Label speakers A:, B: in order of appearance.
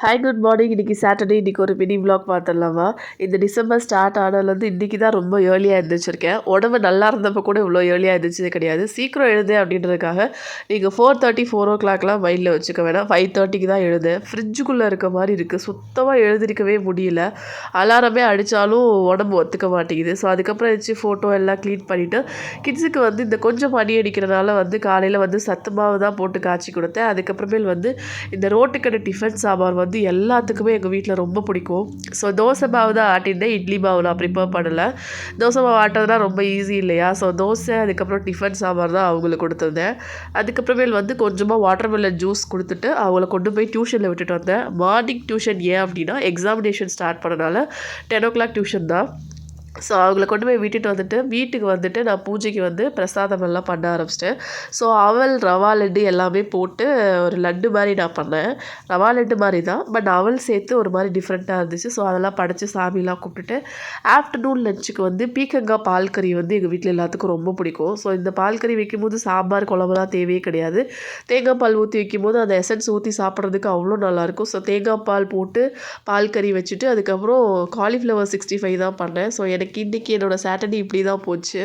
A: Hi good morning. இன்றைக்கி Saturday. இன்றைக்கி ஒரு மினி vlog பார்த்துடலாமா? இந்த டிசம்பர் ஸ்டார்ட் ஆனதுலேருந்து இன்றைக்கி தான் ரொம்ப ஏர்லியாக எழுந்திரிச்சிருக்கேன். உடம்பு நல்லா இருந்தப்போ கூட இவ்வளோ ஏர்லியாக எழுந்திரிச்சது கிடையாது. சீக்கிரம் எழுதேன் அப்படின்றதுக்காக நீங்கள் 4:30 4:00லாம் மைண்டில் வச்சுக்க வேணாம். 5:30க்கு தான் எழுதேன். ஃப்ரிட்ஜுக்குள்ளே இருக்க மாதிரி இருக்குது. சுத்தமாக எழுந்திரிக்கவே முடியல. அலாரமே அடித்தாலும் உடம்பு ஒத்துக்க மாட்டேங்குது. ஸோ அதுக்கப்புறம் வச்சு ஃபோட்டோ எல்லாம் க்ளீன் பண்ணிவிட்டு கிட்ஸுக்கு வந்து இந்த கொஞ்சம் பனி அடிக்கிறனால வந்து காலையில் வந்து சத்து மாவு தான் போட்டு காய்ச்சி கொடுத்தேன். அதுக்கப்புறமேல் வந்து இந்த ரோட்டுக்கடை டிஃபன் சாம்பார் வந்து எல்லாத்துக்குமே எங்கள் வீட்டில் ரொம்ப பிடிக்கும். ஸோ தோசை மாவு தான் ஆட்டியிருந்தேன். இட்லி மாவு நான் ப்ரிப்பேர் பண்ணலை. தோசை மாவு ஆட்டுறதுனா ரொம்ப ஈஸி இல்லையா? ஸோ தோசை அதுக்கப்புறம் டிஃபன் சாம்பார் தான் அவங்களுக்கு கொடுத்துருந்தேன். அதுக்கப்புறமேல் வந்து கொஞ்சமாக வாட்டர்மெலன் ஜூஸ் கொடுத்துட்டு அவங்கள கொண்டு போய் டியூஷனில் விட்டுட்டு வந்தேன். மார்னிங் டியூஷன் ஏன் அப்படின்னா எக்ஸாமினேஷன் ஸ்டார்ட் பண்ணனால 10 o'clock டியூஷன் தான். ஸோ அவங்கள கொண்டு போய் விட்டுட்டு வந்துட்டு வீட்டுக்கு வந்துட்டு நான் பூஜைக்கு வந்து பிரசாதம் எல்லாம் பண்ண ஆரம்பிச்சிட்டேன். ஸோ அவல் ரவா லட்டு எல்லாமே போட்டு ஒரு லட்டு மாதிரி நான் பண்ணேன். ரவா லட்டு மாதிரி தான், பட் அவல் சேர்த்து ஒரு மாதிரி டிஃப்ரெண்ட்டாக இருந்துச்சு. ஸோ அதெல்லாம் படைச்சி சாமிலாம் கும்பிட்டுட்டு ஆஃப்டர்நூன் லஞ்சுக்கு வந்து பீக்கங்காய் பால் கறி வந்து எங்கள் வீட்டில் எல்லாத்துக்கும் ரொம்ப பிடிக்கும். ஸோ இந்த பால் கறி வைக்கும்போது சாம்பார் குழம்புலாம் தேவையே கிடையாது. தேங்காய் பால் ஊற்றி வைக்கும்போது அந்த எசன்ஸ் ஊற்றி சாப்பிட்றதுக்கு அவ்வளோ நல்லாயிருக்கும். ஸோ தேங்காய் பால் போட்டு பால் கறி வச்சுட்டு அதுக்கப்புறம் காலிஃப்ளவர் 65 தான் பண்ணேன். ஸோ எனக்கு இன்றைக்கி என்னோடய சாட்டர்டே இப்படி தான் போச்சு.